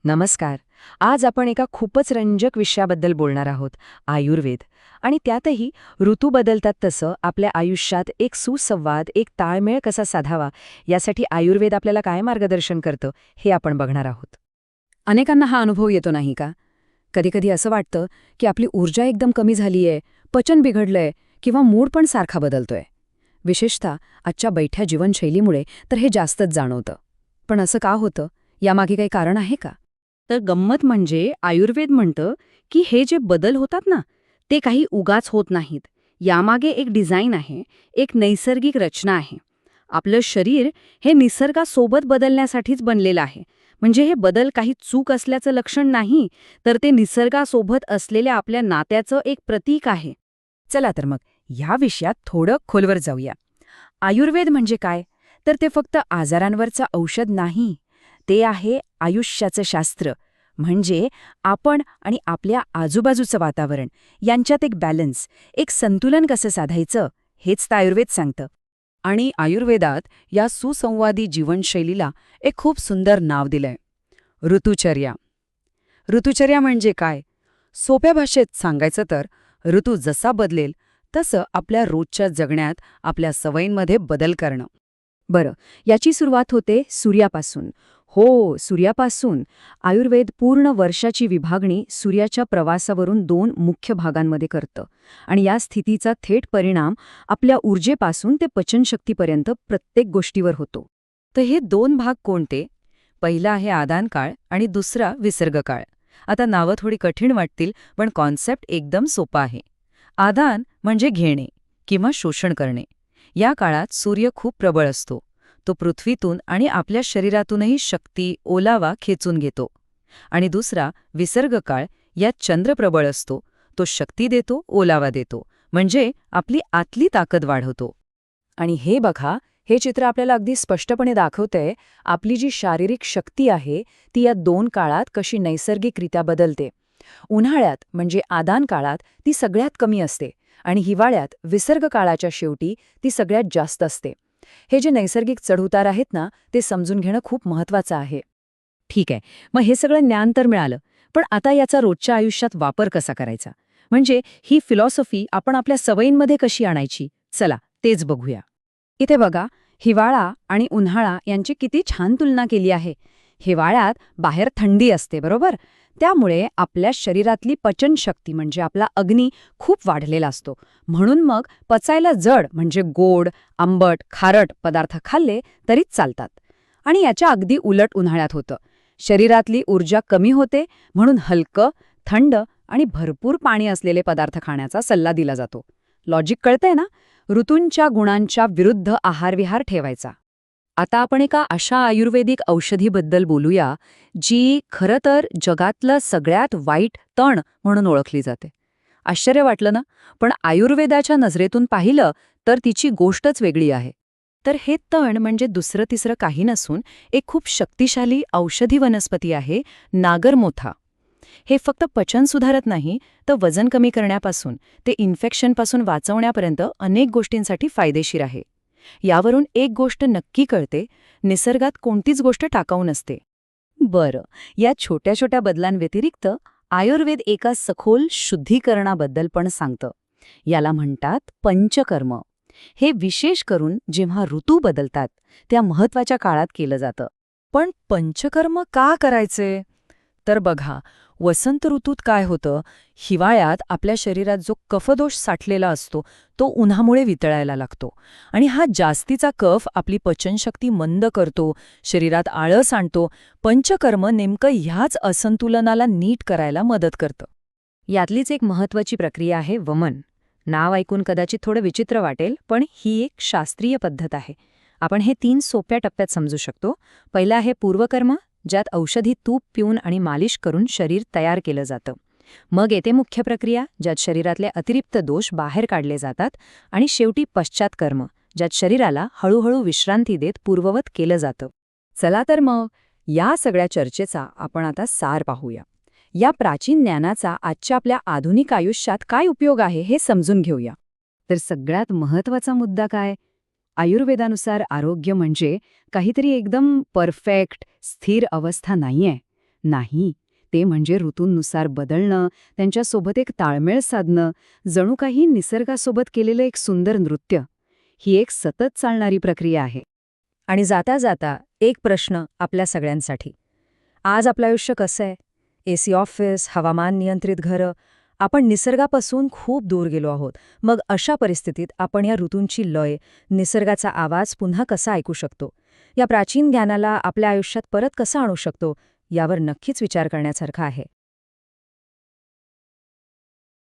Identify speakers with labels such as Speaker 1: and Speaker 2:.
Speaker 1: नमस्कार. आज आपण एका खूपच रंजक विषयाबद्दल बोलणार आहोत, आयुर्वेद. आणि त्यातही ऋतू बदलतात तसं आपल्या आयुष्यात एक सुसंवाद, एक ताळमेळ कसा साधावा, यासाठी आयुर्वेद आपल्याला काय मार्गदर्शन करतं, हे आपण बघणार आहोत.
Speaker 2: अनेकांना हा अनुभव येतो नाही का? कधीकधी असं वाटतं की आपली ऊर्जा एकदम कमी झालीये, पचन बिघडलंय किंवा मूड पण सारखा बदलतोय. विशेषतः आजच्या बैठ्या जीवनशैलीमुळे तर हे जास्तच जाणवतं. पण असं का होतं? यामागे काही कारण आहे का?
Speaker 3: तर गंमत म्हणजे आयुर्वेद म्हणतं की हे जे बदल होतात ना, ते काही उगाच होत नाहीत. यामागे एक डिझाईन आहे, एक नैसर्गिक रचना आहे. आपलं शरीर हे निसर्गासोबत बदलण्यासाठीच बनलेलं आहे. म्हणजे हे बदल काही चूक असल्याचं लक्षण नाही, तर ते निसर्गासोबत असलेल्या आपल्या नात्याचं एक प्रतीक आहे.
Speaker 2: चला तर मग ह्या विषयात थोडं खोलवर जाऊया. आयुर्वेद म्हणजे काय? तर ते फक्त आजारांवरचं औषध नाही. ते आहे आयुष्याचं शास्त्र. म्हणजे आपण आणि आपल्या आजूबाजूचं वातावरण यांच्यात एक बॅलन्स, एक संतुलन कसं साधायचं, हेच तर आयुर्वेद सांगतं. आणि आयुर्वेदात या सुसंवादी जीवनशैलीला एक खूप सुंदर नाव दिलंय, ऋतुचर्या. ऋतुचर्या म्हणजे काय? सोप्या भाषेत सांगायचं तर ऋतू जसा बदलेल तसं आपल्या रोजच्या जगण्यात आपल्या सवयींमध्ये बदल करणं. बरं, याची सुरुवात होते सूर्यापासून. हो, सूर्यापासून. आयुर्वेद पूर्ण वर्षाची विभागणी सूर्याच्या प्रवासावरून 2 मुख्य भागांमध्ये करतं. आणि या स्थितीचा थेट परिणाम आपल्या ऊर्जेपासून ते पचनशक्तीपर्यंत प्रत्येक गोष्टीवर होतो. तर हे 2 भाग कोणते? पहिला आहे आदानकाळ आणि दुसरा विसर्गकाळ. आता नावं थोडी कठीण वाटतील, पण कॉन्सेप्ट एकदम सोपा आहे. आदान म्हणजे घेणे किंवा शोषण करणे. या काळात सूर्य खूप प्रबळ असतो. तो पृथ्वीतून आणि आपल्या शरीरातूनही शक्ती, ओलावा खेचून घेतो. आणि दुसरा विसर्गकाळ, यात चंद्र प्रबळ असतो. तो शक्ती देतो, ओलावा देतो, म्हणजे आपली आतली ताकद वाढवतो. आणि हे बघा, हे चित्र आपल्याला अगदी स्पष्टपणे दाखवतंय आपली जी शारीरिक शक्ती आहे ती या 2 काळात कशी नैसर्गिकरित्या बदलते. उन्हाळ्यात म्हणजे आदान काळात ती सगळ्यात कमी असते आणि हिवाळ्यात विसर्ग काळाच्या शेवटी ती सगळ्यात जास्त असते. हे जे नैसर्गिक चढउतार आहेत ना, ते समजून घेणं खूप महत्वाचं आहे. ठीक आहे, मग हे सगळं ज्ञान तर मिळालं, पण आता याचा रोजच्या आयुष्यात वापर कसा करायचा? म्हणजे ही फिलॉसॉफी आपण आपल्या सवयींमध्ये कशी आणायची? चला, तेच बघूया. इथे बघा, हिवाळा आणि उन्हाळा यांची किती छान तुलना केली आहे. हिवाळ्यात बाहेर थंडी असते, बरोबर? त्यामुळे आपल्या शरीरातली पचनशक्ती म्हणजे आपला अग्नी खूप वाढलेला असतो. म्हणून मग पचायला जड म्हणजे गोड, आंबट, खारट पदार्थ खाल्ले तरीच चालतात. आणि याच्या अगदी उलट उन्हाळ्यात होतं. शरीरातली ऊर्जा कमी होते, म्हणून हलकं, थंड आणि भरपूर पाणी असलेले पदार्थ खाण्याचा सल्ला दिला जातो. लॉजिक कळतंय ना? ऋतूंच्या गुणांच्या विरुद्ध आहारविहार ठेवायचा. आता आपण एका अशा आयुर्वेदिक औषधीबद्दल बोलूया, जी खरं तर जगातलं सगळ्यात वाईट तण म्हणून ओळखली जाते. आश्चर्य वाटलं ना? पण आयुर्वेदाच्या नजरेतून पाहिलं तर तिची गोष्टच वेगळी आहे. तर हे तण म्हणजे दुसरं तिसरं काही नसून एक खूप शक्तिशाली औषधी वनस्पती आहे, नागरमोथा. हे फक्त पचन सुधारत नाही, तर वजन कमी करण्यापासून ते इन्फेक्शनपासून वाचवण्यापर्यंत अनेक गोष्टींसाठी फायदेशीर आहे. यावरून एक गोष्ट नक्की कळते, निसर्गात कोणतीच गोष्ट टाकाऊ नसते. बरं, या छोट्या छोट्या बदलांव्यतिरिक्त आयुर्वेद एका सखोल शुद्धीकरणाबद्दल पण सांगतं. याला म्हणतात पंचकर्म. हे विशेष करून जेव्हा ऋतू बदलतात त्या महत्वाच्या काळात केलं जातं. पण पंचकर्म का करायचे? तर बघा, वसंत ऋतूत काय होतं, हिवाळ्यात आपल्या शरीरात जो कफदोष साठलेला असतो तो उन्हामुळे वितळायला लागतो. आणि हा जास्तीचा कफ आपली पचनशक्ती मंद करतो, शरीरात आळस आणतो. पंचकर्म नेमकं ह्याच असंतुलनाला नीट करायला मदत करतं. यातलीच एक महत्वाची प्रक्रिया आहे वमन. नाव ऐकून कदाचित थोडं विचित्र वाटेल, पण ही एक शास्त्रीय पद्धत आहे. आपण हे 3 सोप्या टप्प्यात समजू शकतो. पहिलं आहे पूर्वकर्म, ज्यात औषधी तूप पिऊन आणि मालिश करून शरीर तयार केलं जातं. मग येते मुख्य प्रक्रिया, ज्यात शरीरातले अतिरिक्त दोष बाहेर काढले जातात. आणि शेवटी पश्चात्कर्म, ज्यात शरीराला हळूहळू विश्रांती देत पूर्ववत केलं जातं. चला तर मग या सगळ्या चर्चेचा आपण आता सार पाहूया. या प्राचीन ज्ञानाचा आजच्या आपल्या आधुनिक आयुष्यात काय उपयोग आहे हे समजून घेऊया. तर सगळ्यात महत्वाचा मुद्दा काय? आयुर्वेदानुसार आरोग्य म्हणजे काहीतरी एकदम परफेक्ट, स्थिर अवस्था नाहीये.
Speaker 3: नाही, ते म्हणजे ऋतूंनुसार बदलणं, त्यांच्यासोबत एक ताळमेळ साधणं, जणू काही निसर्गासोबत केलेलं एक सुंदर नृत्य. ही एक सतत चालणारी प्रक्रिया आहे.
Speaker 1: आणि जाता जाता एक प्रश्न आपल्या सगळ्यांसाठी. आज आपलं आयुष्य कसं आहे? एसी ऑफिस, हवामान नियंत्रित घरं, आपण निसर्गापासून खूप दूर गेलो आहोत. मग अशा परिस्थितीत आपण या ऋतूंची लय, निसर्गाचा आवाज पुन्हा कसा ऐकू शकतो? या प्राचीन ज्ञानाला आपल्या आयुष्यात परत कसं आणू शकतो? यावर नक्कीच विचार करण्यासारखा आहे.